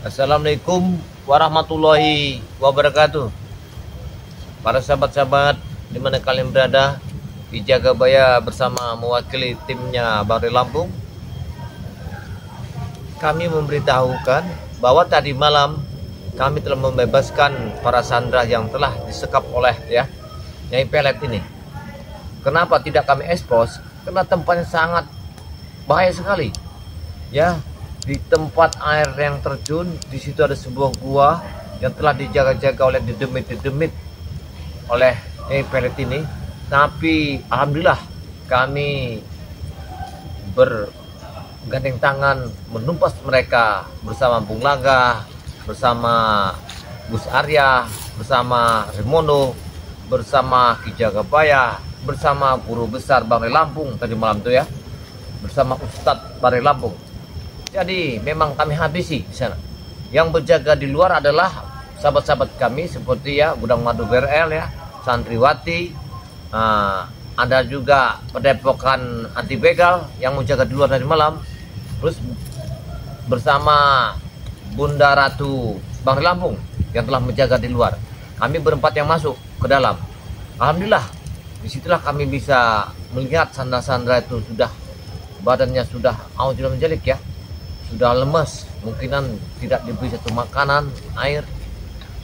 Assalamualaikum warahmatullahi wabarakatuh. Para sahabat-sahabat dimana kalian berada, di Jagabaya bersama mewakili timnya Bang Ray Lampung. Kami memberitahukan bahwa tadi malam kami telah membebaskan para sandera yang telah disekap oleh Nyai Pelet ini. Kenapa tidak kami ekspos? Karena tempatnya sangat bahaya sekali. Di tempat air yang terjun, di situ ada sebuah gua yang telah dijaga-jaga oleh dedemit oleh Nyai Pelet ini. Tapi alhamdulillah kami bergandeng tangan menumpas mereka bersama Bung Laga, bersama Gus Arya, bersama Rimono, bersama Ki Jagabaya, bersama guru besar Bang Ray Lampung tadi malam itu bersama Ustadz Bang Ray Lampung. Jadi memang kami habisi di sana. Yang berjaga di luar adalah sahabat-sahabat kami seperti Gudang Madu BRL Santriwati, ada juga Padepokan Anti Begal yang menjaga di luar dari malam. Terus bersama Bunda Ratu Bang Ray Lampung yang telah menjaga di luar. Kami berempat yang masuk ke dalam. Alhamdulillah, disitulah kami bisa melihat sandera-sandera itu sudah badannya sudah menjelik sudah lemas, mungkinan tidak diberi satu makanan, air.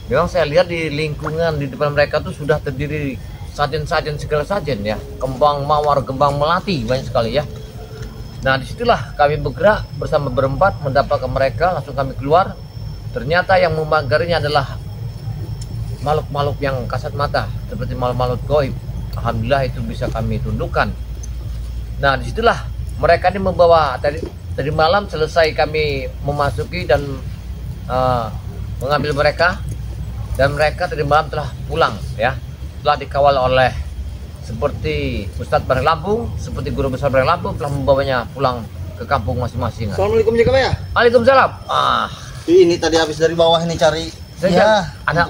Memang saya lihat di lingkungan di depan mereka tuh sudah terdiri sajen-sajen segala sajen kembang mawar, kembang melati banyak sekali Nah disitulah kami bergerak bersama berempat mendapatkan mereka, langsung kami keluar. Ternyata yang memagarinya adalah makhluk-makhluk yang kasat mata seperti makhluk-makhluk goib. Alhamdulillah itu bisa kami tundukkan. Nah disitulah mereka ini membawa tadi malam selesai kami memasuki dan mengambil mereka, dan mereka tadi malam telah pulang telah dikawal oleh seperti Ustadz Bang Ray Lampung, seperti guru besar Bang Ray Lampung telah membawanya pulang ke kampung masing-masing. Assalamualaikum Jagabaya. Waalaikumsalam. Ini tadi habis dari bawah ini cari anak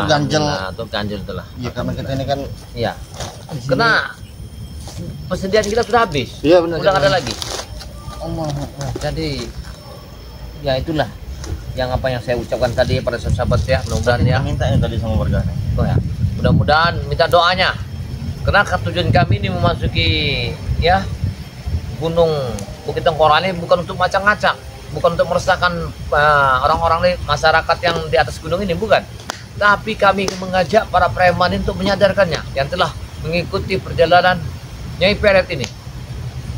ganjel. Atau ganjel itulah. Iya karena kita ini kan kena persediaan kita sudah habis. Iya benar. Udah nggak ada lagi. Allah. Jadi itulah yang saya ucapkan tadi pada sahabat mudah-mudahan minta yang tadi sama warganya. Mudah-mudahan minta doanya, karena tujuan kami ini memasuki Gunung Bukit Tengkorak ini bukan untuk ngacak-ngacak, bukan untuk meresahkan orang-orang masyarakat yang di atas gunung ini, bukan, tapi kami mengajak para preman untuk menyadarkannya yang telah mengikuti perjalanan Nyai Pelet ini,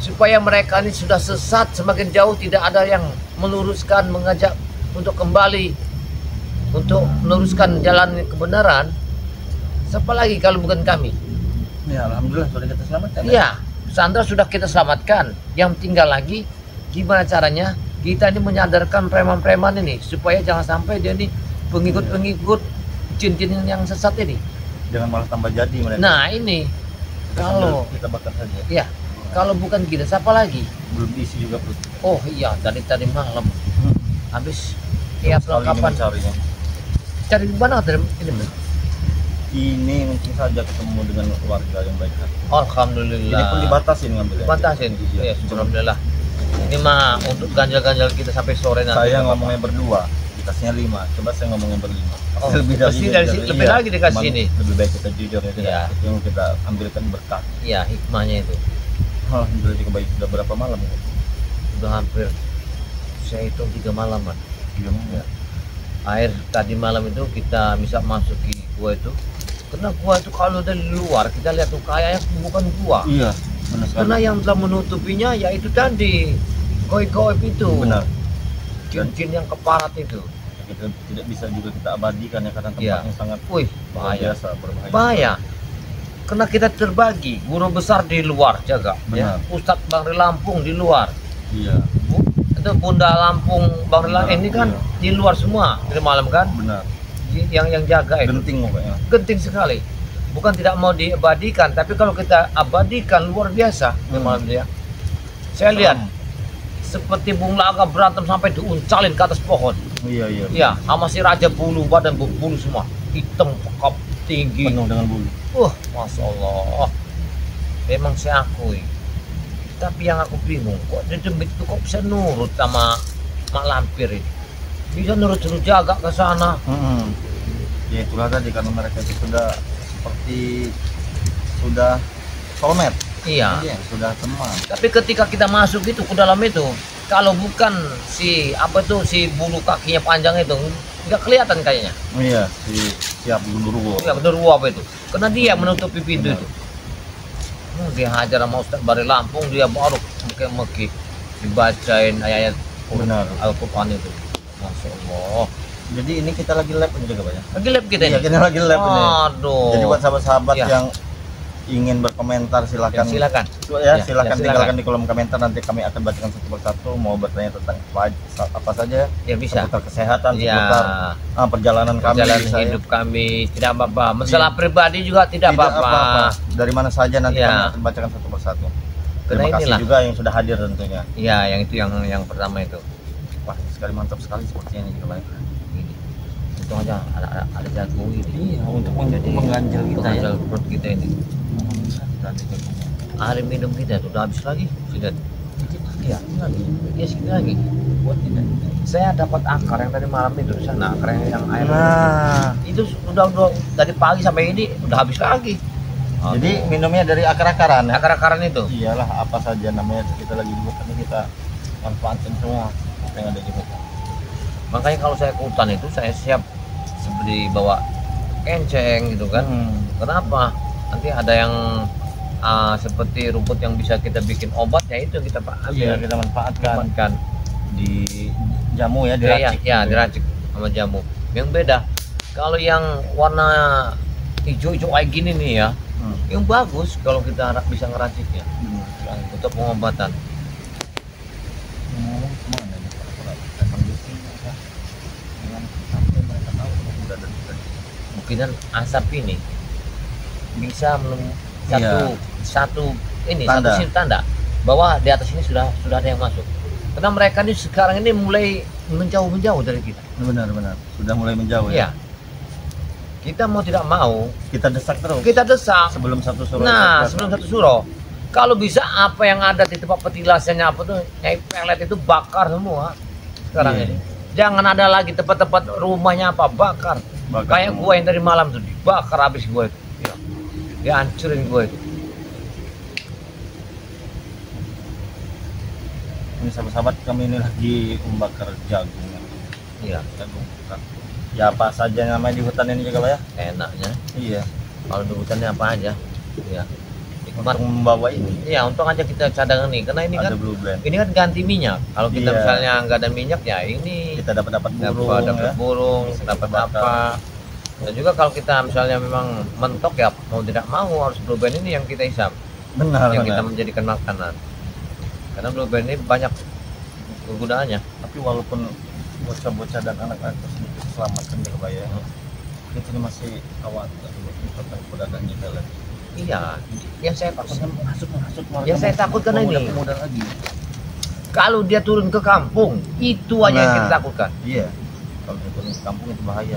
supaya mereka ini sudah sesat semakin jauh, tidak ada yang meluruskan, mengajak untuk kembali, untuk meluruskan jalan kebenaran. Siapa lagi kalau bukan kami? Ya alhamdulillah sudah kita selamatkan. Sandra sudah kita selamatkan. Yang tinggal lagi gimana caranya kita ini menyadarkan preman-preman ini supaya jangan sampai dia ini pengikut-pengikut jin-jin yang sesat ini. Jangan malah tambah jadi mereka. Nah ini kalau kita bakar saja. Kalau bukan kita siapa lagi? Belum diisi juga perut. Oh iya, dari tadi malam habis perlengkapan. Cari di mana ini mungkin saja ketemu dengan warga yang baik hati. Alhamdulillah. Ini pun dibatasin ngambilnya. Batasin. Iya, alhamdulillah. Ini mah untuk ganjal-ganjal kita sampai sore nanti. Saya ngomongnya berdua, dikasihnya 5. Coba saya ngomongnya berlima. Lebih dari sini, lebih lagi dikasih ini. Lebih baik kita jujur yang kita ambilkan berkah. Iya, hikmahnya itu. Alhamdulillah dikebaikan sudah berapa malam ya? Sudah hampir, saya hitung 3 malam. 3 malam. Air tadi malam itu kita bisa masuki gua itu. Karena gua itu kalau dari luar kita lihat tuh kayaknya bukan gua. Iya, benar sekali. Karena yang telah menutupinya yaitu tadi goib-goib itu. Benar. Jin-jin yang keparat itu. Kita tidak bisa juga kita abadikan karena tempatnya sangat bahaya. Berbahaya. Bahaya. Karena kita terbagi, guru besar di luar jaga, Ustadz Bang Ray Lampung di luar. Iya. Itu Bunda Lampung Bang Ray Lampung ini kan di luar semua dari malam kan. Benar. Yang jaga itu genting pokoknya. Genting sekali. Bukan tidak mau diabadikan, tapi kalau kita abadikan luar biasa di malam dia. Saya lihat seperti Bung Laga berantem sampai diuncalin ke atas pohon. Iya, sama si Raja Bulu, badan bulu semua, hitam pekap tinggi, penuh dengan bulu. Masya Allah. Memang saya akui. Tapi yang aku bingung, kok dedemit itu kok bisa nurut sama Mak Lampir ini? bisa nurut-nurut jaga ke sana. Ya itulah tadi, karena mereka itu sudah seperti sudah soulmate. Iya. Iya, sudah teman. Tapi ketika kita masuk itu ke dalam itu, kalau bukan si apa tuh si bulu kakinya panjang itu nggak kelihatan kayaknya. Iya, siap genderuwo. Ya genderuwo apa itu? Karena dia menutupi pintu itu. Dia hajar sama Ustaz Bari Lampung, dia baru meki dibacain ayat-ayat Benar. Al-Quran itu. Masya Allah. Jadi ini kita lagi lab ini juga Pak ya? Lagi lab kita Iya, ini. kita lagi lab ini. Aduh. Jadi buat sahabat-sahabat Ya. yang ingin berkomentar silakan. Ya, silakan. Ya, Ya, silakan ya, tinggalkan di kolom komentar, nanti kami akan bacakan satu persatu. Mau bertanya tentang apa saja, Ya bisa. seputar kesehatan, Ya. seputar perjalanan kami, Perjalanan bisa, ya. hidup kami tidak apa-apa. Masalah pribadi juga tidak apa-apa. Dari mana saja nanti Ya. kami akan bacakan satu persatu. Karena Terima kasih inilah. juga yang sudah hadir tentunya. Iya, yang itu yang pertama itu. Wah, sekali mantap sekali sepertinya ini Pak. Ini. Untung aja ada jagung ini. Iya, untuk Jadi mengganjal kita ya. mengganjal perut kita ini. Air minum kita sudah habis lagi. Sudah. Iya, iya segini lagi. Buat kita. Saya dapat akar yang tadi malam itu di sana, akar yang air. Nah, Itu udah dari pagi sampai ini udah habis lagi. jadi minumnya dari akar-akaran ya. akar-akaran itu. Iyalah, apa saja namanya kita lagi di hutan, kita manfaatin semua apa yang ada di hutan. Makanya kalau saya ke hutan itu saya siap seperti bawa kenceng gitu kan. Kenapa? Nanti ada yang seperti rumput yang bisa kita bikin obat, ya itu kita ambil, Iya, kita manfaatkan di jamu ya, diracik. Ya, diracik sama jamu. Yang beda, kalau yang warna hijau-hijau kayak gini nih ya, yang bagus kalau kita bisa ngeraciknya untuk pengobatan. Ngomong kemana nih Pak? Emang di sini ya. Dengan sampai mereka tahu kalau udah dari tadi. Mungkinan asap ini bisa Iya. satu Tanda. tanda bahwa di atas ini sudah ada yang masuk. Karena mereka ini sekarang ini mulai menjauh dari kita. Benar, sudah mulai menjauh Iya. ya. Kita mau tidak mau, Kita desak terus kita desak. sebelum satu suro. Nah, sebelum satu suro, kalau bisa apa yang ada di tempat petilasannya apa tuh, nyai pelet itu bakar semua sekarang Iya. ini. Jangan ada lagi tempat-tempat rumahnya apa bakar. Kayak semua. gua yang dari malam tuh dibakar habis gua itu. Ya. Dihancurin gua itu. Ini sahabat-sahabat, kami ini lagi membakar jagung. Iya, Jagung hutan. Ya apa saja namanya di hutan ini juga Pak ya. enaknya. Iya. Kalau di hutannya apa aja. Iya. Nikmat. Untuk membawa ini Iya, untung aja kita cadangan nih, karena ini ada kan blue blend. ini kan ganti minyak. Kalau kita Iya. misalnya nggak ada minyak ya ini Kita dapat burung dapat ya. burung, Bisa dapat kita bakar. apa. Dan juga kalau kita misalnya memang mentok ya mau tidak mau harus blue band ini yang kita hisap, Benar, yang benar. kita menjadikan makanan. Karena blue band ini banyak kegunaannya. Tapi walaupun bocah-bocah dan anak-anak sedikit selamatkan ya Pak ya, kita ini masih khawatir tentang pedagang kita lagi. Iya, yang saya takut Masuk. Ya, saya takut karena ini. Pemuda lagi. kalau dia turun ke kampung itu aja yang kita Nah. takutkan. Iya. Kalau dia turun ke kampung itu bahaya.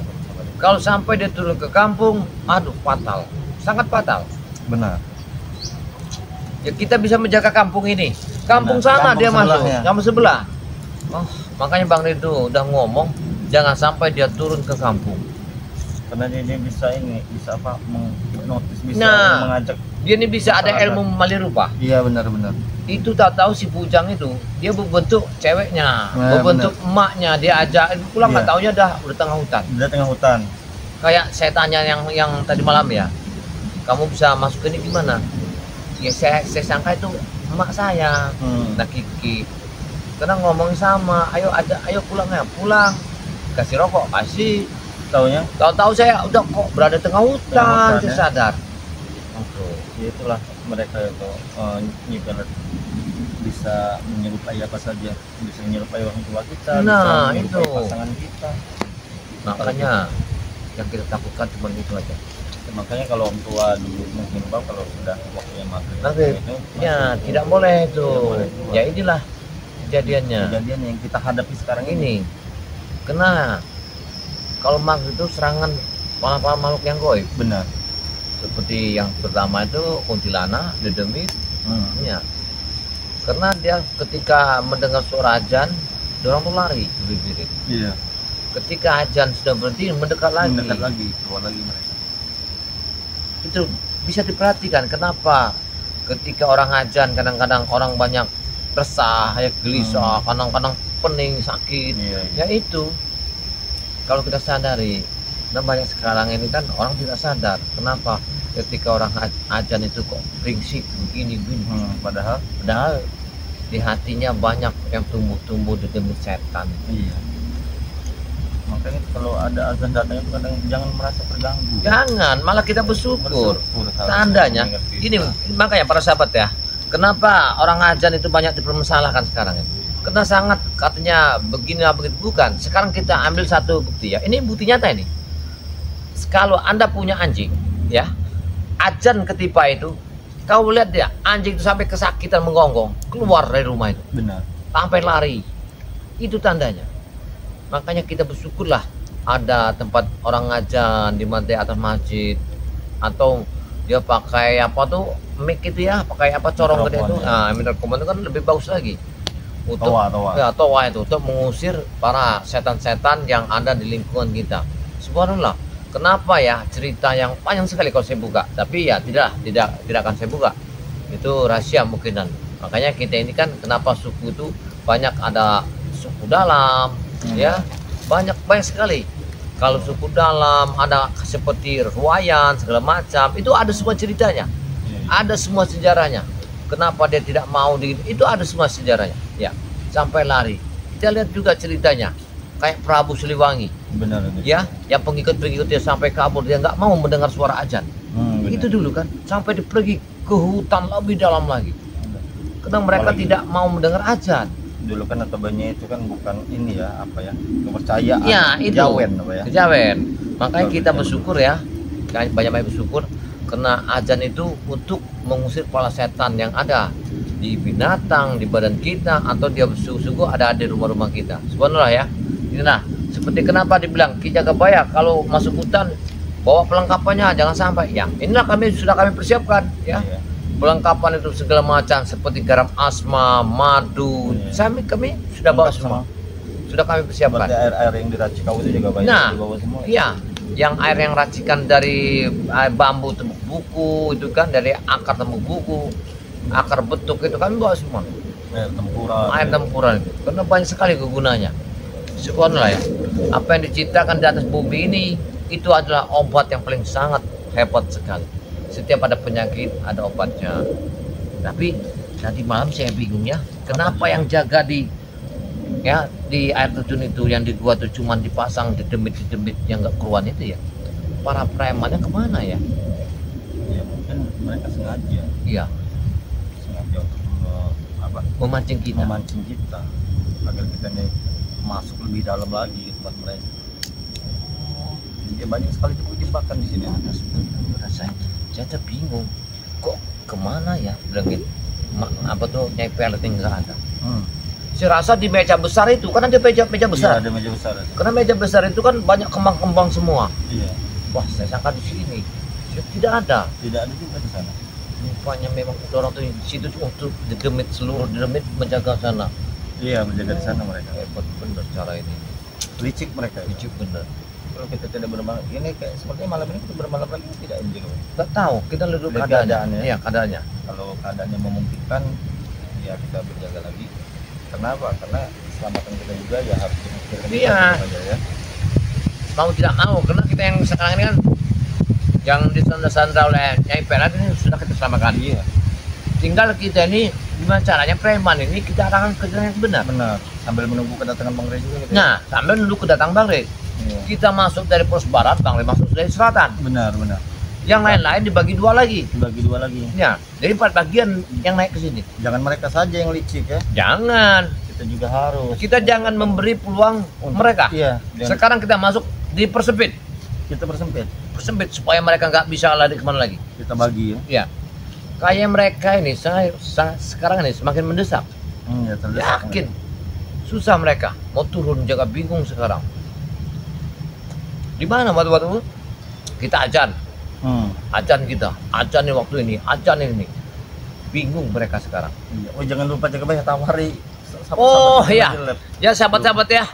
Kalau sampai dia turun ke kampung, aduh fatal, sangat fatal. Benar. Ya kita bisa menjaga kampung ini. Kampung Benar. sana Kampung dia masuk, sebelahnya. kampung sebelah. Oh, makanya Bang Ridho udah ngomong jangan sampai dia turun ke kampung. Karena dia bisa apa, menghipnotis, bisa Nah. mengajak. Dia ini bisa ada ilmu mali rupa. Iya, benar. Itu tak tahu si bujang itu dia berbentuk ceweknya, Nah, berbentuk emaknya, dia ajak pulang nggak Iya. taunya udah tengah hutan. Dia tengah hutan. Kayak saya tanya yang tadi malam ya, kamu bisa masuk ke ini gimana? Ya saya sangka itu emak saya, nah Kiki. Karena ngomong sama, ayo pulang ya, pulang. Kasih rokok, kasih. Taunya Tahu-tahu saya udah kok berada tengah hutan, saya ya. sadar. ya itulah mereka itu nyipel bisa menyerupai apa saja, bisa menyerupai orang tua kita, Nah, bisa menyerupai itu. pasangan kita. Makanya yang kita takutkan cuma itu aja. Makanya kalau orang tua dulu menghimbau kalau sudah waktunya maghrib Maghrib. itu Ya masuk. tidak boleh itu. Tidak boleh keluar. Ya inilah kejadiannya. Kejadian yang kita hadapi sekarang ini. Ini kena kalau maghrib itu serangan kepala makhluk yang goib. Benar. Seperti yang pertama itu kuntilanak, dedemit, ya. Karena dia ketika mendengar suara azan, dia orang tuh lari, birit. Iya. Ketika azan sudah berhenti, mendekat lagi. Keluar lagi mereka. Itu bisa diperhatikan kenapa ketika orang azan kadang-kadang orang banyak resah, ya gelisah, kadang-kadang pening, sakit. Iya. Ya itu. Kalau kita sadari, dan banyak sekarang ini kan orang tidak sadar kenapa ketika orang azan itu kok ringsik begini. Padahal Di hatinya banyak yang tumbuh-tumbuh di demi setan. iya. Makanya kalau ada azan datang itu kadang jangan merasa terganggu. Jangan, malah kita bersyukur. harusnya Tandanya mengerti. ini makanya para sahabat ya, kenapa orang azan itu banyak dipermasalahkan sekarang ini? Karena sangat katanya begini begitu, bukan. Sekarang kita ambil satu bukti ya. Ini bukti nyata ini. Kalau Anda punya anjing ya, azan ketipa itu, kau lihat dia anjing itu sampai kesakitan menggonggong keluar dari rumah itu, Benar. sampai lari. Itu tandanya. Makanya kita bersyukurlah ada tempat orang ngajan di atas masjid, atau dia pakai apa tuh mic itu ya, pakai apa corong gede itu. Mikrofon, ya. Nah, mikrofon itu kan lebih bagus lagi untuk Toa. ya toa itu untuk mengusir para setan-setan yang ada di lingkungan kita. Subhanallah. Kenapa ya, cerita yang panjang sekali kalau saya buka, tapi ya tidak akan saya buka. Itu rahasia mungkinan. Makanya kita ini kan kenapa suku itu banyak, ada suku dalam ya, banyak sekali. Kalau suku dalam ada seperti Ruwayan segala macam, itu ada semua ceritanya, ada semua sejarahnya. Kenapa dia tidak mau itu ada semua sejarahnya ya, sampai lari. Kita lihat juga ceritanya kayak Prabu Siliwangi. Benar. Ya, yang pengikut-pengikutnya sampai kabur, dia nggak mau mendengar suara azan. Itu dulu kan, sampai pergi ke hutan lebih dalam lagi. Karena mereka tidak mau mendengar azan. Dulu kan notabene itu kan bukan ini ya, apa ya, kepercayaan. Ya, itu. Kejawen apa ya. Kejawen. Makanya kita bersyukur ya, banyak bersyukur karena azan itu untuk mengusir para setan yang ada di binatang, di badan kita, atau dia sungguh-sungguh ada di rumah-rumah kita. Subhanallah ya. Inilah seperti kenapa dibilang Ki Jagabaya kalau masuk hutan bawa perlengkapannya, jangan sampai ya. Inilah sudah kami persiapkan ya. Iya. Perlengkapan itu segala macam seperti garam asma, madu, kami sudah bawa semua. Sudah kami persiapkan. Berarti air-air yang diracik kau itu juga banyak Nah, dibawa semua. iya, yang air yang racikan dari bambu tembuk buku itu kan, dari akar tembuk buku, akar betuk itu kami bawa semua. Air tempuran itu, karena banyak sekali kegunaannya. Subhanallah ya. Apa yang diciptakan di atas bumi ini itu adalah obat yang paling sangat hebat sekali. Setiap ada penyakit ada obatnya. Tapi nanti malam saya bingung ya, kenapa yang jaga di air terjun itu, yang di gua itu cuma dipasang di demit yang nggak keruan itu ya, para premannya kemana ya? Ya mungkin mereka sengaja Iya, untuk memancing kita. agar kita nih masuk lebih dalam lagi ke tempat mereka. Ya banyak sekali jebakan di sini. Saya tuh bingung, kok kemana ya, bilang gitu. Apa tuh Nyai Pelet nggak ada. Saya rasa di meja besar itu, kan ada meja besar. Iya, ada meja besar. Karena meja besar itu kan banyak kembang-kembang semua. Iya. Wah, saya sangka di sini. Tidak ada. Tidak ada juga di sana. Rupanya memang orang tuh di situ untuk seluruh demit menjaga sana. Iya, menjaga di sana mereka. Hebat bener cara ini. Licik mereka. Licik bener. Kalau kita tidak bermalam, ini kayak sepertinya malam ini kita bermalam lagi tidak enjoy. Nggak tahu, kita lihat dulu Lihat keadaannya. keadaannya. Iya, keadaannya. Kalau keadaannya memungkinkan, ya kita berjaga lagi. Kenapa? Karena keselamatan kita juga ya harus dipikirkan. Iya. Aja, ya. Mau tidak mau, karena kita yang sekarang ini kan yang disandra oleh Nyai Pelet ini sudah kita selamatkan. Iya. Tinggal kita ini gimana caranya preman ini kita arahkan ke jalan yang benar. Benar. Sambil menunggu kedatangan Bang Rey juga gitu. Nah, sambil nunggu kedatangan Bang Rey. Iya. Kita masuk dari pos barat, Bang Rey masuk dari selatan. Benar. Yang lain-lain dibagi dua lagi. Dibagi dua lagi. Ya, jadi 4 bagian yang naik ke sini. Jangan mereka saja yang licik ya. Jangan. Kita juga harus. Kita jangan memberi peluang mereka. Iya. Sekarang kita masuk di persempit supaya mereka nggak bisa lari kemana lagi. Kita bagi ya. Ya, kayak mereka ini sekarang ini semakin mendesak. Ya, terdesak. Yakin susah mereka mau turun, jaga bingung sekarang. Di mana waktu kita azan nih waktu ini, azan ini, bingung mereka sekarang. Iya. Oh jangan lupa Jagabaya tawari. Oh iya, ya sahabat-sahabat ya.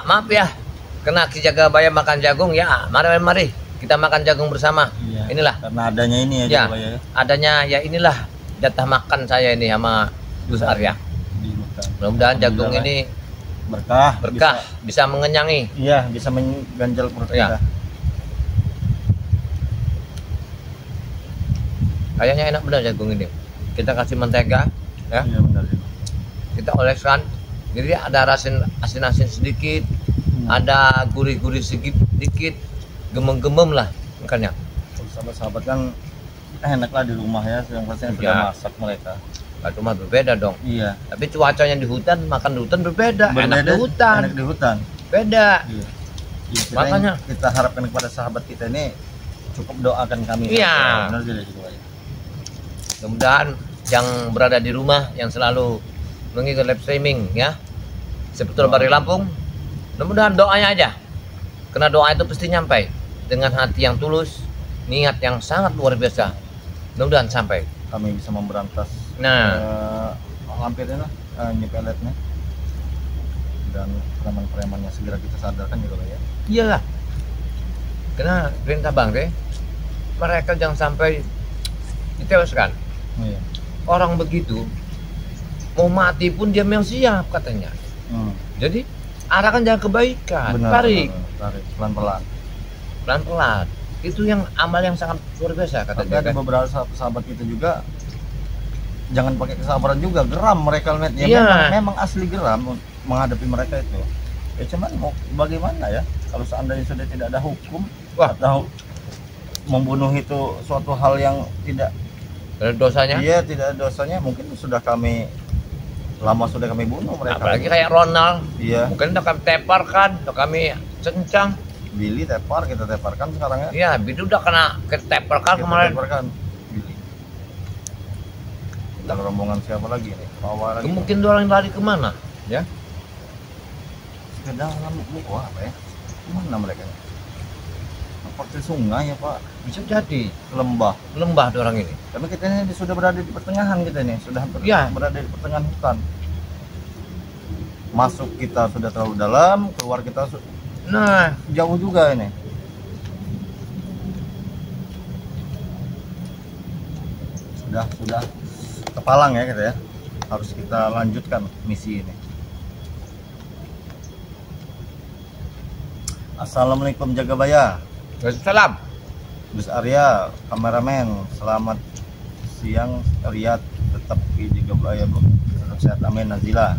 Maaf ya. Kena Ki Jagabaya makan jagung ya, mari kita makan jagung bersama. Iya. Inilah Karena adanya ini ya, ya, Jagabaya ya. adanya ya inilah jatah makan saya ini sama Gus Arya. Di hutan. Mudah-mudahan jagung Alhamdulillah, ini berkah, bisa mengenyangi. iya, bisa mengganjal perut Iya. kita. Kayaknya enak benar jagung ini. Kita kasih mentega ya, Iya benar. kita oleskan. Jadi ada asin-asin sedikit, ada gurih-gurih sedikit, gemem-gemem lah makanya. Sahabat-sahabat kan enak lah di rumah ya, yang pastinya sudah Iya. masak mereka. Kalau cuma berbeda dong. Iya. Tapi cuacanya di hutan, makan di hutan berbeda. Enak di hutan, Enak di hutan. beda. Iya. Iya, Makanya. kita harapkan kepada sahabat kita ini cukup doakan kami. Iya. Benar tidak Jagabaya? Mudah-mudahan yang berada di rumah yang selalu mengikuti live streaming ya, seputar Bari Lampung, mudah-mudahan doanya aja, karena doa itu pasti nyampai dengan hati yang tulus, niat yang sangat luar biasa, mudah-mudahan sampai. Kami bisa memberantas Nah, lampirannya, nyepeletnya, dan preman-premannya segera kita sadarkan juga ya. iyalah, karena perintah Bang deh, mereka jangan sampai ditewaskan. Iya. Orang begitu mau mati pun dia memang siap katanya. Jadi arahkan jalan kebaikan, tarik Tarik pelan-pelan. pelan-pelan. Itu yang amal yang sangat luar biasa kata Tapi dia ada kan. beberapa sahabat kita juga jangan pakai kesabaran juga, geram mereka lihat ya. Iya. Memang asli geram menghadapi mereka itu. Ya cuman mau bagaimana ya, kalau seandainya sudah tidak ada hukum, Wah. atau membunuh itu suatu hal yang tidak, Ada dosanya. iya tidak ada dosanya, mungkin sudah kami bunuh mereka. Apalagi kayak Ronald, Iya, mungkin udah kami teparkan, udah kami cencang. Billy kita teparkan sekarang ya. Ya, Bidu udah kena keteparkan Kita kemarin. teparkan Billy. Dan rombongan siapa lagi nih? Bawa lagi. Mungkin dia orang lari kemana? Ya, Ke dalam gua apa ya? Mana mereka? Seperti sungai ya Pak, bisa jadi lembah. lembah dia orang ini. Tapi kita ini sudah berada di pertengahan kita ini, sudah Iya. berada di pertengahan hutan. Masuk kita sudah terlalu dalam, keluar kita Nah, jauh juga ini. Sudah kepalang ya kita ya. Harus kita lanjutkan misi ini. Assalamualaikum Jagabaya. salam. Gus Arya, kameramen, selamat siang Riyad, tetap di Jagabaya bro. Tetap sehat, amin. Nazila.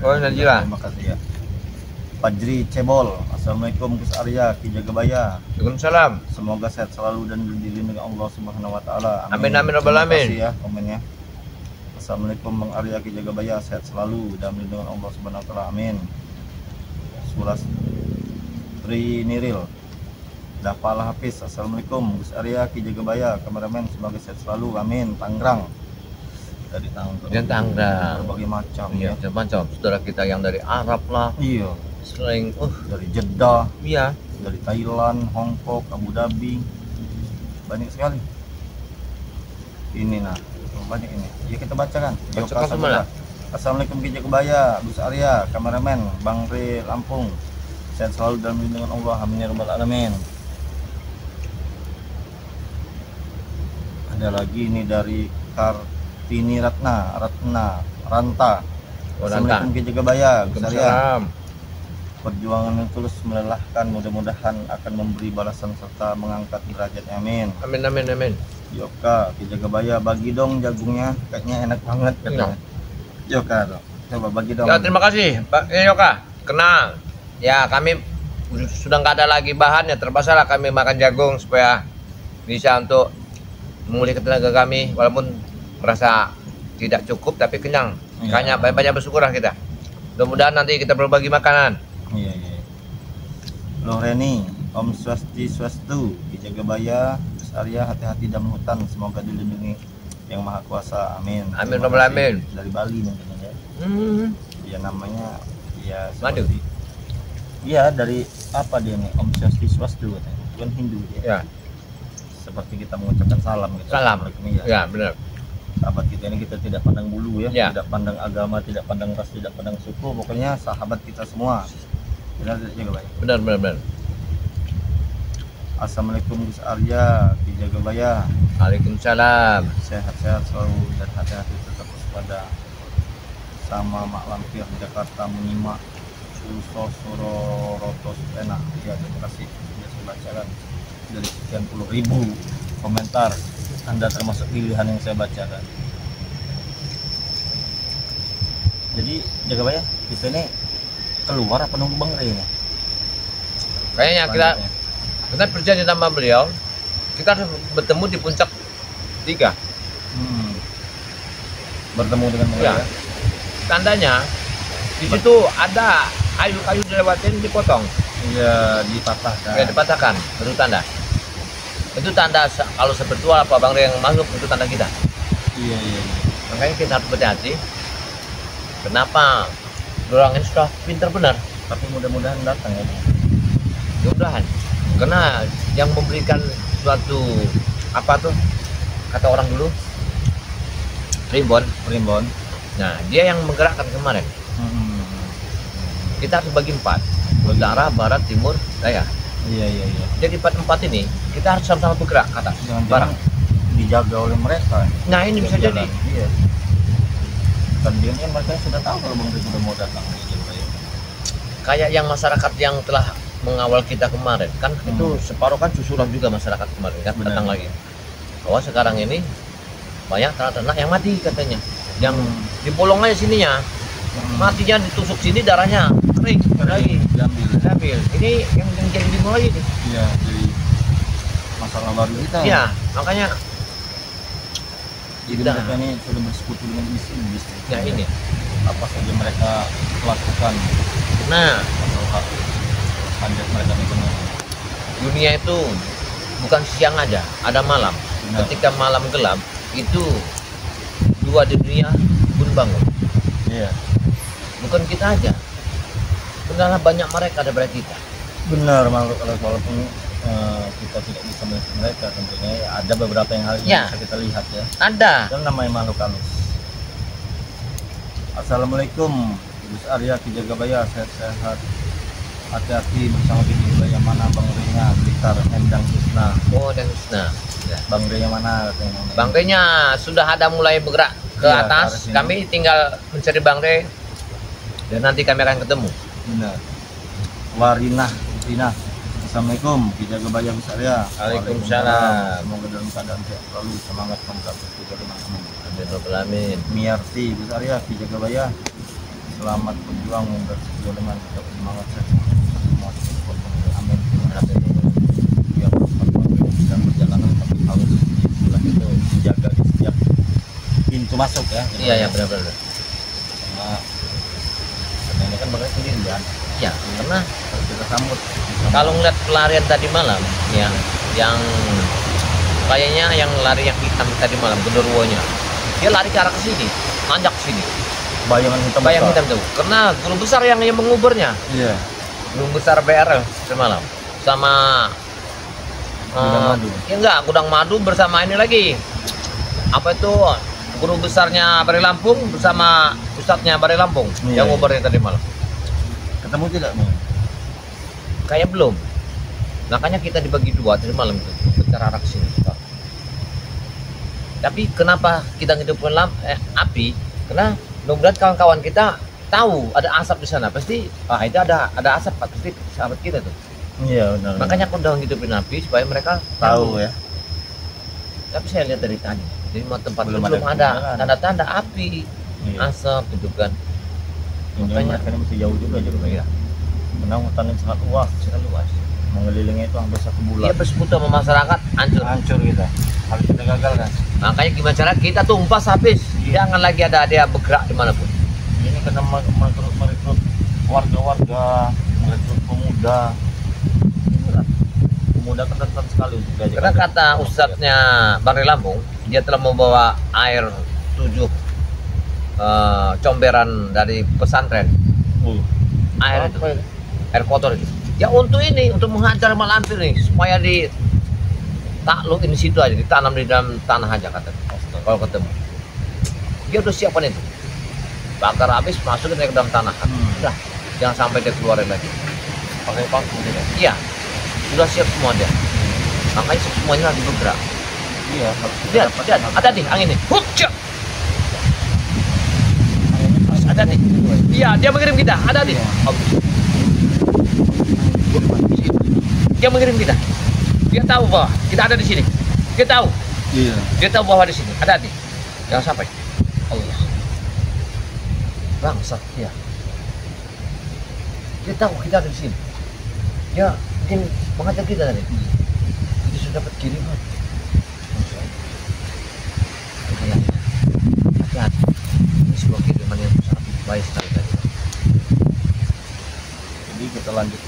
Oh, Nazila. Terima kasih ya. Fajri Cebol, Assalamualaikum Gus Arya, Ki Jagabaya. Waalaikumsalam. Semoga sehat selalu dan dilindungi Allah Subhanahu Wa Taala. Amin, amin, rabbal Terima alamin. kasih ya komennya. Assalamualaikum Bang Arya Ki Jagabaya, sehat selalu dan dilindungi Allah Subhanahu Wa Taala. Amin. Sulas Triniril. Dafal Hafiz, Assalamualaikum Gus Arya Ki Jagabaya, kameramen, semoga sehat selalu, amin. Tangerang, dari Tangerang, Dan Tangerang. berbagai macam Iya, ya. macam saudara kita yang dari Arab lah, Iya, selain dari Jeddah, iya, dari Thailand, Hong Kong, Abu Dhabi, banyak sekali. Ini nah, banyak ini. Ya kita bacakan. Bacakan semua. Assalamualaikum Ki Jagabaya, Gus Arya, kameramen, Bang Ri Lampung, sehat selalu dalam lindungan Allah, amin ya rabbal alamin. Ada lagi ini dari Kartini Ranta. Ranta. Assalamualaikum Ki Jagabaya, Gus Arya. Waalaikumsalam. Perjuangan yang tulus melelahkan, mudah-mudahan akan memberi balasan serta mengangkat derajat, amin. Amin, amin, amin. Yoka, Ki Jagabaya, bagi dong jagungnya, kayaknya enak banget katanya. Yoka dong, coba bagi dong. Ya, terima kasih Pak Yoka. Kena ya, kami sudah nggak ada lagi bahan ya, terpaksa lah kami makan jagung supaya bisa untuk memulihkan tenaga kami, walaupun merasa tidak cukup tapi kenyang. Iya. Makanya banyak-banyak bersyukurlah kita. Mudah-mudahan nanti kita berbagi makanan. Iya, iya. Loh Reni, Om Swastiastu, Ki Jagabaya, Gus Arya, hati-hati dalam hutan, semoga dilindungi yang Maha Kuasa, amin. Amin, Terima rabbal kasih. alamin. Dari Bali mungkin ya. Ya namanya ya Madu. seperti- Iya, dari apa dia nih? Om Swastiastu katanya. Bukan Hindu dia. Ya, Seperti kita mengucapkan salam gitu. salam. Assalamualaikum, iya. Ya, benar. Sahabat kita ini kita tidak pandang bulu ya, Ya. tidak pandang agama, tidak pandang ras, tidak pandang suku, pokoknya sahabat kita semua. Benar tidak Jagabaya? Benar, benar, benar. Assalamualaikum Gus Arya di Jagabaya. Waalaikumsalam. Sehat-sehat selalu dan hati-hati tetap waspada. Sama Mak Lampir Jakarta menyimak Suso Suroroto Supena. Ya, terima kasih sudah saya bacakan dari sekian puluh ribu komentar. Anda termasuk pilihan yang saya bacakan. Jadi Jagabaya, kita ini keluar apa nunggu Bang Rey ini? Kayaknya kita percaya sama beliau. Kita harus bertemu di puncak 3. Bertemu dengan Bang Rey Ya. ya? Tandanya di situ ada kayu-kayu dilewatin, dipotong. Iya, dipatahkan. Ya, dipatahkan. Itu tanda. Itu tanda kalau spiritual apa Bang Rey yang masuk, itu tanda kita. Iya. Makanya kita harus berhati-hati. Kenapa orang ini sudah pintar benar? Tapi mudah-mudahan datang ya. Mudah-mudahan. Karena yang memberikan suatu apa tuh kata orang dulu primbon. Nah, dia yang menggerakkan kemarin. Kita harus bagi 4, utara, barat, timur, daya. Iya. Jadi 4 ini kita harus sama-sama bergerak kata Jangan-jangan dijaga oleh mereka. Nah, ini bisa jadi. Iya. Kan dia kan mereka sudah tahu kalau Bang Rey sudah mau datang. Kayak yang masyarakat yang telah mengawal kita kemarin kan itu separuh kan susulan juga masyarakat kemarin kan. Benar. Datang lagi bahwa sekarang ini banyak ternak yang mati katanya, yang dibolong aja sininya, matinya ditusuk sini, darahnya kering lagi diambil. Ini yang jadi bingung lagi nih. Iya, jadi masalah baru kita. Iya, makanya Jadi Nah. mereka ini sudah bersekutu dengan iblis. ya ini. Apa saja mereka lakukan, Nah, panjat mereka itu. dunia itu bukan siang aja, ada malam. Benar. Ketika malam gelap itu dua di dunia pun bangun. Iya. Bukan kita aja, benar banyak mereka daripada kita. Benar, walaupun kita tidak bisa melihat mereka, tentunya ada beberapa yang hal yang Ya. bisa kita lihat ya. Ada. Dan namanya makhluk halus. Assalamualaikum Gus Arya Ki Jagabaya, sehat-sehat, hati-hati bersama Ki Jagabaya. Mana Bang Rey-nya? Blitar Endang Krisna. Oh, dan nah, ya. Bang Rey-nya mana katanya? Bang Rey-nya sudah ada mulai bergerak ke Iya, ke arah atas. sini. Kami tinggal mencari Bang Rey dan nanti kami akan ketemu. Benar. Rina. Assalamualaikum Ki Jagabaya Gus Arya. Waalaikumsalam. Semoga dalam keadaan sehat selalu, semangat mantap juga dengan Amin. Miarti Gus Arya Ki Jagabaya, selamat berjuang dengan tetap semangat sehat semua support. Amin. Ya, dan perjalanan tapi harus istilah itu dijaga di setiap pintu masuk ya. Iya, ya benar-benar. Karena ini kan mereka sendirian, Ya, karena harus kita sambut. kalau ngeliat pelarian tadi malam, ya, yang kayaknya yang lari yang hitam tadi malam, genderuwonya, dia lari ke arah ke sini, nanjak ke sini. bayangan hitam. Bayang besar. hitam tuh, karena guru besar yang menguburnya, Iya. guru besar BRL semalam, sama Gudang Madu. ya enggak, Gudang Madu bersama ini lagi, apa itu guru besarnya Bari Lampung bersama ustadznya Bari Lampung, Iya, yang iya. nguburnya tadi malam. Ketemu tidak Bang? Kayak belum. Makanya kita dibagi dua tadi malam itu, bicara arah ke sini. Tapi kenapa kita ngidupin api? Karena mudah-mudahan kawan-kawan kita tahu ada asap di sana. Pasti itu ada asap, pasti sahabat kita tuh. Iya benar. Makanya aku udah ngidupin api supaya mereka tahu ya. Tapi saya lihat dari tadi, di tempat Belum belum ada ada tanda-tanda api, Iya. asap gitu kan. Makanya mereka ini masih jauh juga Iya, Menang hutan yang sangat luas, sangat luas. mengelilingi itu hampir 1 bulan. Dia bersekutu sama masyarakat, hancur. Hancur kita, harus kita gagal kan. Makanya gimana cara kita tumpas habis, jangan lagi ada dia bergerak dimanapun. Ini kena merekrut warga-warga, merekrut pemuda kan rentan sekali untuk diajak. Karena kata ustadznya Bari Lampung, dia telah membawa air 7 comberan dari pesantren, air itu, air kotor itu. Ya untuk ini, untuk menghajar malampir nih, supaya di taklukin di situ aja, ditanam di dalam tanah aja kata. Kalau ketemu, dia udah siapkan itu. Bakar habis, masukin ke dalam tanah. Udah, jangan sampai dia keluarin lagi. pakai paku gitu. Iya, sudah siap semua dia. Makanya semuanya lagi bergerak. Iya, harus Lihat, lihat, ada nih angin nih. Hucak. Ada nih. Iya, dia mengirim kita. Ada nih. Dia mengirim kita. Dia tahu bahwa kita ada di sini. Dia tahu. Iya. Dia tahu bahwa di sini. Ada nih. Jangan sampai. Allah. Bangsat dia. Dia tahu kita ada di sini. Dia mungkin mengajak kita tadi. Kita sudah dapat kiriman. Hati-hati. Ini sebuah kiriman yang sangat baik sekali tadi. Jadi kita lanjut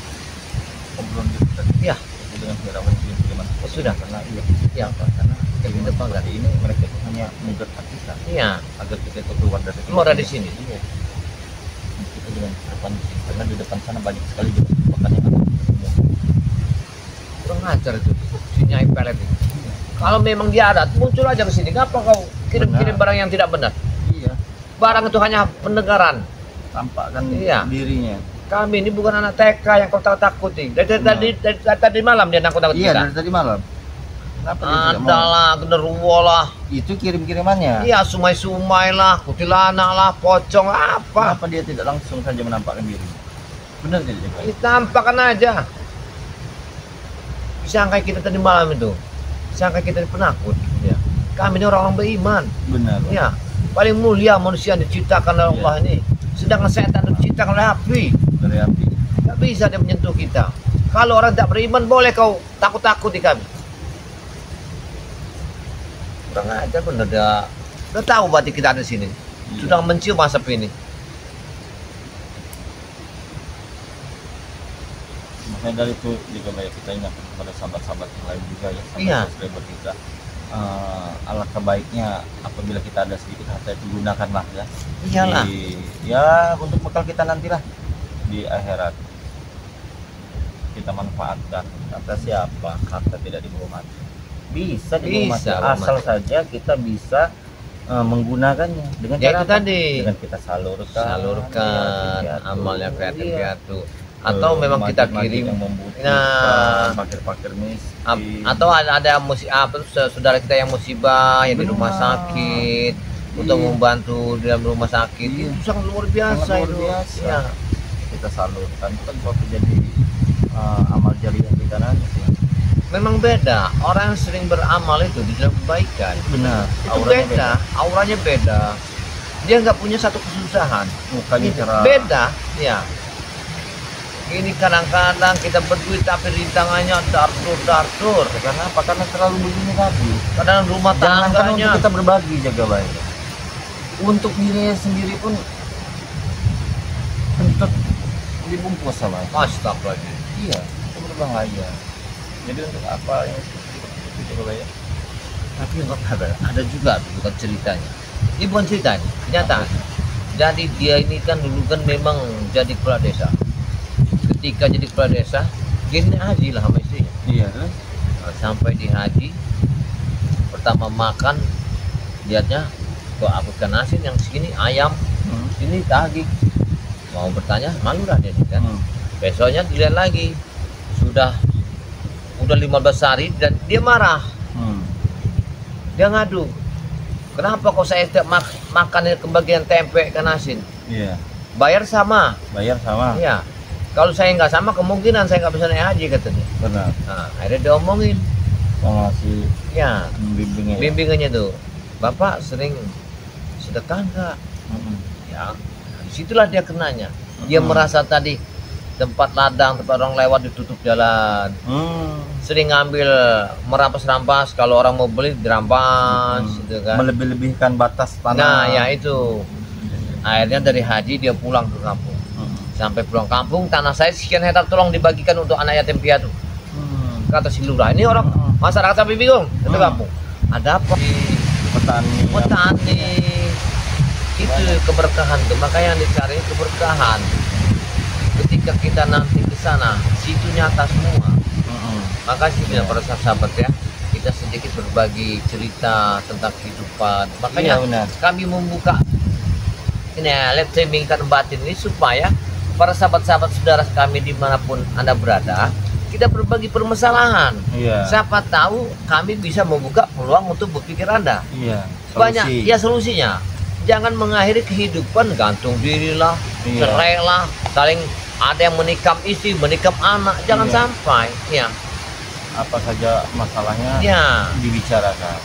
obrolan kita tadi. Iya. Dengan kiriman kiriman. Oh, sudah. Karena iya. Iya. Karena Lebih depan hari ini mereka itu hanya menggerak kita Iya. agar kita itu keluar dari sini. Iya. Kita dengan depan karena di depan sana banyak sekali jebakan yang ada. Kurang ajar itu. Si Nyai Pelet itu. Kalau memang dia ada, muncul aja ke sini. Ngapa kau kirim-kirim barang yang tidak benar? Iya. Barang itu hanya pendengaran. Tampakkan Iya. dirinya. Kami ini bukan anak TK yang kau takuti. Dari tadi malam dia nakut-nakut Iya, kita. dari tadi malam. Kenapa dia tidak mau? Adalah, genderuwo lah. Itu kirim-kirimannya. Iya, sumai-sumai lah, kuntilanak lah, pocong apa. Kenapa dia tidak langsung saja menampakkan diri? Benar tidak? Jack? Ditampakkan aja. Sangka kita tadi malam itu. Sangka kita penakut. Ya. Kami ini orang-orang beriman. Benar. Ya, paling mulia manusia yang diciptakan oleh Allah ini. Sedangkan setan diciptakan oleh api. Dari api. Tidak bisa dia menyentuh kita. Kalau orang tak beriman, boleh kau takut-takuti kami. Kurang ajar bener dia. Udah tahu berarti kita ada di sini. Iya. Sudah mencium asap ini. Makanya dari itu juga banyak kita ingat kepada sahabat-sahabat yang lain juga ya. Iya. Subscriber kita. Alangkah baiknya apabila kita ada sedikit harta itu gunakanlah ya. Iyalah. Ya untuk bekal kita nantilah di akhirat. Kita manfaatkan. Kata siapa? Harta tidak dibawa mati. Bisa dibawa mati. Bisa, bawa Asal mati. saja kita bisa menggunakannya dengan Ya, cara itu apa? tadi. Dengan kita Salurkan ya, amalnya ke yatim Iya. piatu. Atau memang kita Majid-majid kirim. yang membutuhkan, Nah. pakir-pakir miskin. Atau ada yang saudara kita yang musibah yang di rumah Benar. sakit untuk Iya. membantu di dalam rumah sakit. Iya. Itu sangat luar biasa. Sangat luar itu. biasa. Iya. Kita salurkan itu kan suatu jadi amal jariah kita nanti. Memang beda. Orang yang sering beramal itu di dalam kebaikan. Benar. Itu beda. Auranya beda. Dia nggak punya satu kesusahan. Mukanya cerah. Beda. Ya. Ini kadang-kadang kita berduit tapi di tangannya dartur. Karena apa? Karena terlalu begini tadi. Kadang rumah Jangankan tangganya. untuk kita berbagi jaga baik. Untuk dirinya sendiri pun kentut dibungkus sama. Astagfirullahaladzim. Iya, itu berbahaya. Jadi untuk apa yang itu jaga baik? Tapi nggak ada juga bukan ceritanya. Ini bukan cerita, ini kenyataan. Jadi dia ini kan dulu kan memang jadi kepala desa. Ketika jadi kepala desa, dia ini haji lah sama istrinya. Iya. Nah, sampai di haji, pertama makan, lihatnya kok aku ikan asin yang segini ayam, ini daging. Mau bertanya, malu lah dia kan. Besoknya dilihat lagi, udah 15 hari dan dia marah. Dia ngadu, kenapa kok saya setiap makan kebagian tempe ikan asin? Iya. Bayar sama. Bayar sama. Iya. Kalau saya nggak sama, kemungkinan saya nggak bisa naik haji katanya. Benar. Nah, akhirnya diomongin. Ngasih Ya, bimbingnya. bimbingannya tuh, Bapak sering sedekah nggak? Ya, disitulah dia kenanya. Dia merasa tadi tempat ladang, tempat orang lewat ditutup jalan. Sering ngambil merampas-rampas, kalau orang mau beli dirampas, gitu kan. Melebih-lebihkan batas tanah. Nah, ya itu. Akhirnya dari haji dia pulang ke kampung. Sampai pulang kampung, tanah saya sekian hektar tolong dibagikan untuk anak yatim piatu. Kata si lurah, ini orang masyarakat sampai bingung. Itu kampung. Ada apa? Petani. Itu keberkahan tuh, makanya yang dicari keberkahan. Ketika kita nanti ke sana, situ nyata semua. Maka sih para sahabat ya, kita sedikit berbagi cerita tentang kehidupan. Makanya Iya, benar. kami membuka ini live streaming kan batin ini supaya para sahabat-sahabat saudara kami dimanapun Anda berada, kita berbagi permasalahan. Iya. Siapa tahu kami bisa membuka peluang untuk berpikir Anda. Iya. Banyak Solusi. ya solusinya. Jangan mengakhiri kehidupan gantung diri lah, Iya. cerai lah, saling ada yang menikam istri, menikam anak. Jangan Iya. sampai. Ya, Apa saja masalahnya ya. dibicarakan.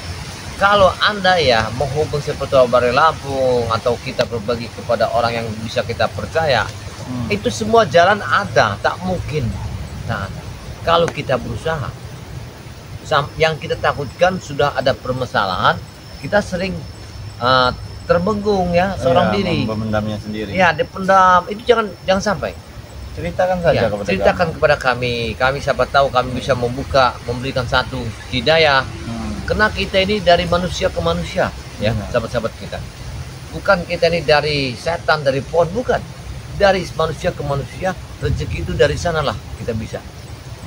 Kalau Anda ya menghubung seperti Bari Lampung atau kita berbagi kepada orang yang bisa kita percaya, itu semua jalan ada, tak mungkin. Nah, kalau kita berusaha, yang kita takutkan sudah ada permasalahan, kita sering terbenggung ya seorang diri. Memendamnya sendiri. Ya, dipendam. Itu jangan sampai. Ceritakan saja Ya, kepada ceritakan kepada kami. Kami siapa tahu kami bisa memberikan satu hidayah. Karena kita ini dari manusia ke manusia, ya, sahabat-sahabat kita. Bukan kita ini dari setan, dari pohon, bukan. Dari manusia ke manusia, rezeki itu dari sanalah kita bisa.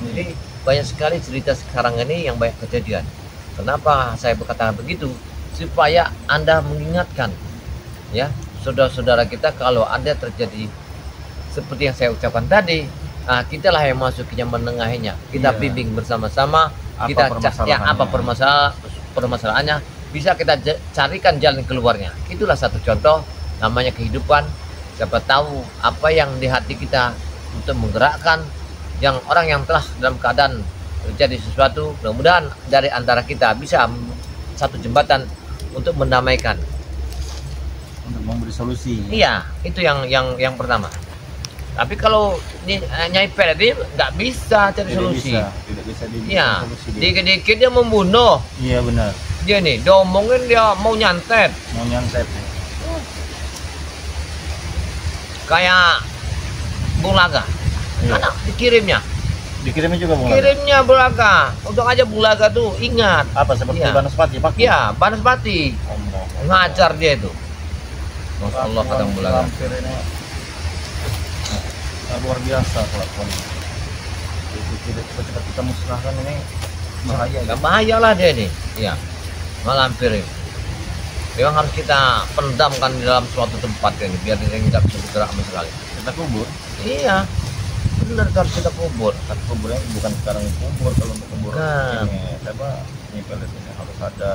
Jadi banyak sekali cerita sekarang ini yang banyak kejadian. Kenapa saya berkata begitu? Supaya Anda mengingatkan, ya, saudara-saudara kita kalau ada terjadi seperti yang saya ucapkan tadi, kitalah yang masuknya menengahinya. Kita bimbing bersama-sama. Kita apa permasalahannya, bisa kita carikan jalan keluarnya. Itulah satu contoh namanya kehidupan. Siapa tahu apa yang di hati kita untuk menggerakkan yang orang yang telah dalam keadaan terjadi sesuatu, mudah-mudahan dari antara kita bisa satu jembatan untuk mendamaikan, untuk memberi solusi. Iya, itu yang pertama. Tapi kalau Nyai Pel ini nggak bisa cari solusi. Tidak bisa Iya, solusi. dikit-dikit dia membunuh. Iya benar. Dia nih, diomongin dia mau nyantet. Mau nyantet. Kayak Bung Laga. Iya. Anak dikirimnya. Dikirimnya juga Bung Laga? Kirimnya Bung Laga. Untung aja Bung Laga tuh ingat. Apa seperti Iya. Banaspati Pak? Iya, Banaspati. Ngajar dia itu. Masya Allah kata Bung Laga. Hampir ini luar biasa kelakuannya. Itu cepat kita musnahkan ini bahaya. Gak bahaya lah dia nih. Iya. Malampir ini. Memang harus kita pendamkan di dalam suatu tempat ini biar dia tidak bisa bergerak sama sekali. Kita kubur. Iya. Benar harus kita kubur. Tapi kuburnya bukan sekarang kubur, kalau untuk kubur Nah. ini nyipel di sini harus ada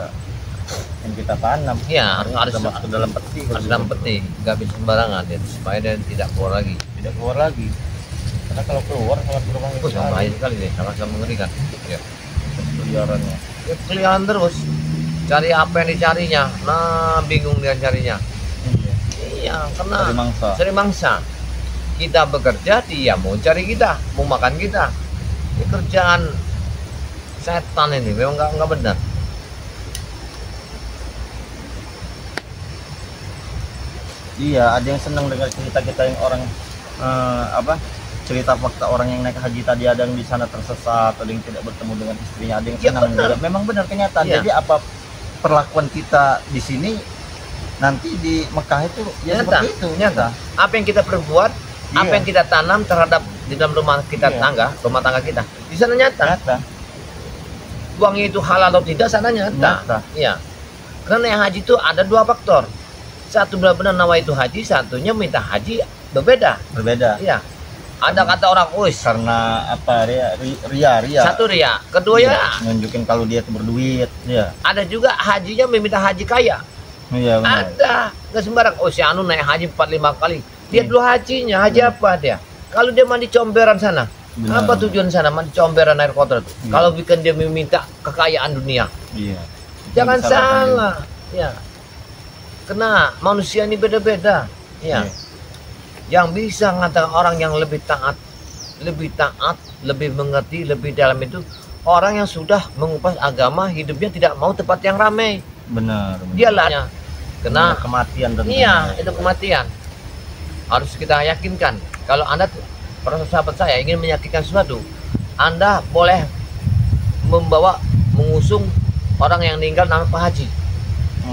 yang kita tanam. Iya, harus kita masuk ke dalam peti. harus dalam peti, nggak bisa sembarangan ya, supaya dia tidak keluar lagi. Tidak keluar lagi. Karena kalau keluar sangat berbahaya. Oh, sangat bahaya sekali deh, sangat mengerikan. Ya. Keliarannya. Ya, keliaran terus, cari apa yang dicarinya, nah bingung dia carinya. Iya. Iya, karena Cari mangsa. cari mangsa. Kita bekerja, dia mau cari kita, mau makan kita. Ini kerjaan setan ini, memang nggak benar. Iya, ada yang senang dengar cerita kita yang orang cerita fakta orang yang naik haji tadi, ada yang di sana tersesat, ada yang tidak bertemu dengan istrinya, ada yang Ya, senang benar. juga. Memang benar kenyataan. Iya. Jadi apa perlakuan kita di sini nanti di Mekah itu ya Nyata, seperti itu. nyata. Apa yang kita perbuat, apa Iya. yang kita tanam terhadap di dalam rumah kita Iya. rumah tangga kita, di sana nyata. Nyata. Uangnya itu halal atau tidak, sana nyata. Nyata. Iya. Karena yang haji itu ada dua faktor. Satu benar-benar nawa itu haji, satunya minta haji berbeda. Berbeda. Iya. Ada kata orang, wis. Karena apa ria. Satu ria, kedua ya nunjukin kalau dia tuh berduit. Iya. ada juga hajinya meminta haji kaya. Iya benar. Ada, nggak sembarang. Oh, si Anu naik haji 4-5 kali. Lihat dulu hajinya, haji apa dia? Kalau dia mandi comberan sana, Benar. apa tujuan sana mandi comberan air kotor itu? Iya. Kalau bikin dia meminta kekayaan dunia, Iya. jangan Yang disalahkan salah. Ya, karena manusia ini beda-beda. Ya, yang bisa mengatakan orang yang lebih taat, lebih mengerti, lebih dalam itu orang yang sudah mengupas agama, hidupnya tidak mau tempat yang ramai. Benar. Dia lahnya kena kematian tentunya. iya, itu kematian. Harus kita yakinkan. Kalau Anda, para sahabat saya, ingin meyakinkan sesuatu, Anda boleh mengusung orang yang meninggal nama Pak Haji.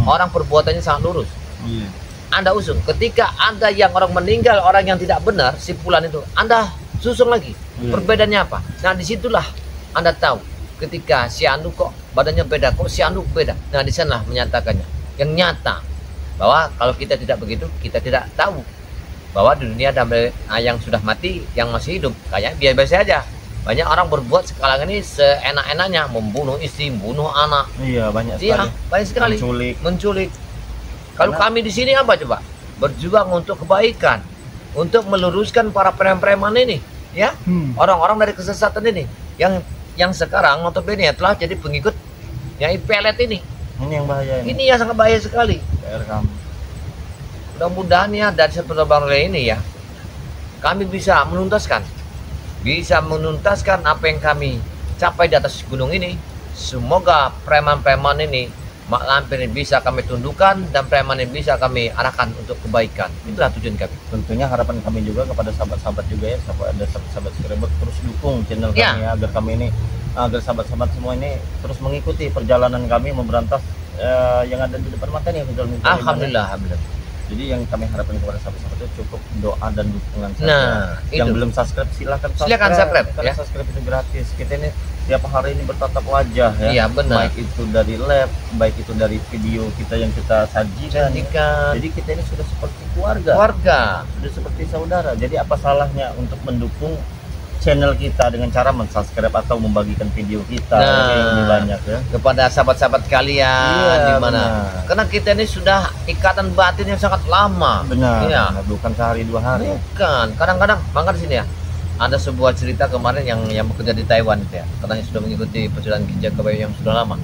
Orang perbuatannya sangat lurus. Iya. Anda usung. Ketika Anda yang orang meninggal, orang yang tidak benar, si fulan itu, Anda susung lagi. Iya. Perbedaannya apa? Nah, disitulah Anda tahu. Ketika si Anu kok badannya beda, kok si Anu beda. Nah, di sanalah menyatakannya. Yang nyata bahwa kalau kita tidak begitu, kita tidak tahu. bahwa di dunia ada yang sudah mati, yang masih hidup kayak biasa aja. Banyak orang berbuat sekarang ini seenak-enaknya, membunuh istri, membunuh anak. Iya, banyak Iya, sekali. banyak sekali. Menculik. Kalau Karena- kami di sini apa coba? Berjuang untuk kebaikan, untuk meluruskan para preman-preman ini, ya. Orang-orang dari kesesatan ini yang sekarang notabene telah jadi pengikut Nyai Pelet ini. Ini yang bahaya ini. Ini yang sangat bahaya sekali. PR kami. Mudah-mudahan ya dari seperti Bang Rey ini ya, kami bisa menuntaskan apa yang kami capai di atas gunung ini. Semoga preman-preman ini, mak lampir ini bisa kami tundukkan dan preman ini bisa kami arahkan untuk kebaikan. Itulah tujuan kami. Tentunya harapan kami juga kepada sahabat-sahabat juga ya, ada sahabat-sahabat subscriber, terus dukung channel Ya. kami ya, agar sahabat-sahabat semua ini terus mengikuti perjalanan kami memberantas yang ada di depan mata nih. Alhamdulillah. Jadi yang kami harapkan kepada sahabat-sahabat itu cukup doa dan dukungan saja. Nah, Yang itu. belum subscribe silakan subscribe, karena ya. subscribe itu gratis. Kita ini tiap hari ini bertatap wajah ya. Iya, benar. Baik itu dari lab, baik itu dari video kita yang kita sajikan. Jadi kita ini sudah seperti keluarga. Sudah seperti saudara. Jadi apa salahnya untuk mendukung channel kita dengan cara mensubscribe atau membagikan video kita yang lebih banyak ya. kepada sahabat-sahabat kalian Iya, di mana. benar. Karena kita ini sudah ikatan batin yang sangat lama. Benar. Iya. Bukan sehari dua hari. Bukan. Kadang-kadang maka di sini ya. Ada sebuah cerita kemarin yang bekerja di Taiwan itu ya. Katanya sudah mengikuti perjalanan Ki Jagabaya yang sudah lama.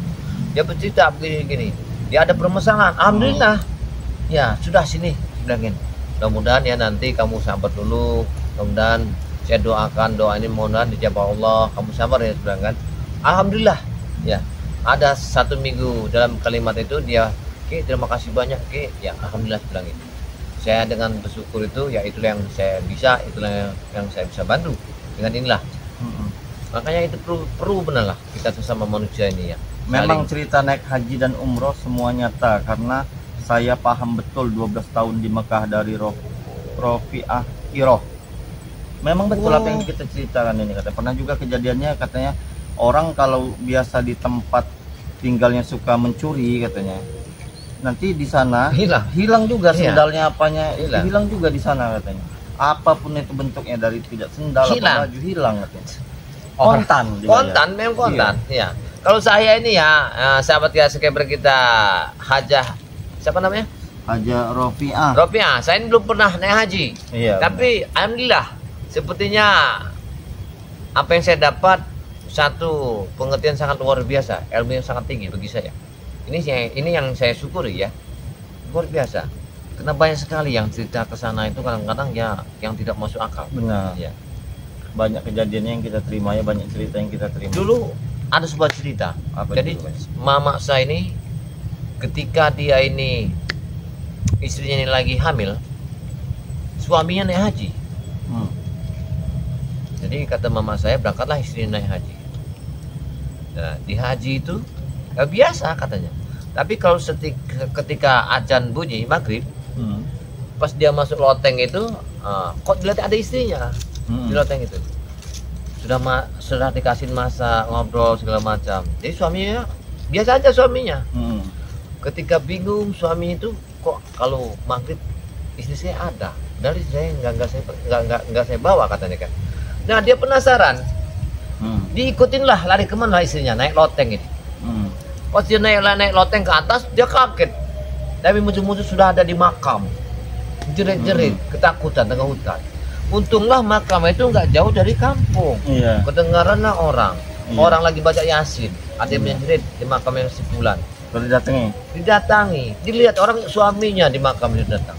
Dia bercerita begini-gini. Dia ada permasalahan. Alhamdulillah. Ya, sudah sini bilangin. Mudah-mudahan ya nanti kamu sabar dulu. Mudah-mudahan saya doakan doa ini mudah dijawab Allah. Kamu sabar ya bilang kan. Alhamdulillah. Ya. Ada 1 minggu dalam kalimat itu dia, Ki, terima kasih banyak Ki. Ya, alhamdulillah bilangin. Saya dengan bersyukur itu ya itulah yang saya bisa, itulah yang saya bisa bantu dengan inilah. Makanya itu perlu benar lah kita sesama manusia ini ya. Memang Saling- cerita naik haji dan umroh semua nyata karena saya paham betul 12 tahun di Mekah dari Rofiah Iroh. Memang betul apa yang kita ceritakan ini, katanya. Pernah juga kejadiannya, katanya orang kalau biasa di tempat tinggalnya suka mencuri, katanya. Nanti di sana hilang juga Iya. sendalnya, apanya Hilang. hilang juga di sana, katanya. Apapun itu bentuknya, dari tidak sendal atau Hilang. baju, hilang, katanya. Kontan juga ya. Kontan, memang kontan. Iya. Kalau saya ini ya, sahabat ya subscriber kita Hajah, siapa namanya? Haja Rofiah. Ropiah. Saya ini belum pernah naik haji. Iya. Tapi alhamdulillah sepertinya apa yang saya dapat satu pengertian sangat luar biasa, ilmu yang sangat tinggi bagi saya. Ini yang saya syukuri ya, luar biasa. Karena banyak sekali yang cerita ke sana itu kadang-kadang ya yang tidak masuk akal. Benar. Ya. Banyak kejadiannya yang kita terima ya, banyak cerita yang kita terima. Dulu ada sebuah cerita. Apa Jadi itu, Mas? mama saya ini ketika dia ini istrinya ini lagi hamil, suaminya naik haji. Jadi kata mama saya, berangkatlah istrinya naik haji. Nah, di haji itu ya biasa katanya. Tapi kalau ketika azan bunyi maghrib, pas dia masuk loteng itu, kok dilihat ada istrinya di loteng itu. Sudah dikasih masak, ngobrol segala macam. Jadi suaminya biasa aja suaminya. Ketika bingung suami itu, kok kalau maghrib istri saya ada, dari saya nggak saya bawa katanya kan. Nah dia penasaran, diikutin lah, lari kemana istrinya, naik loteng ini. Pas dia naik loteng ke atas, dia kaget. Tapi musuh-musuh sudah ada di makam, jerit-jerit, ketakutan tengah hutan. Untunglah makam itu nggak jauh dari kampung. Iya. Kedengaranlah orang, Iya. orang lagi baca yasin, ada yang menjerit di makam yang sebulan. Baru didatangi. Didatangi, dilihat orang suaminya di makam itu datang.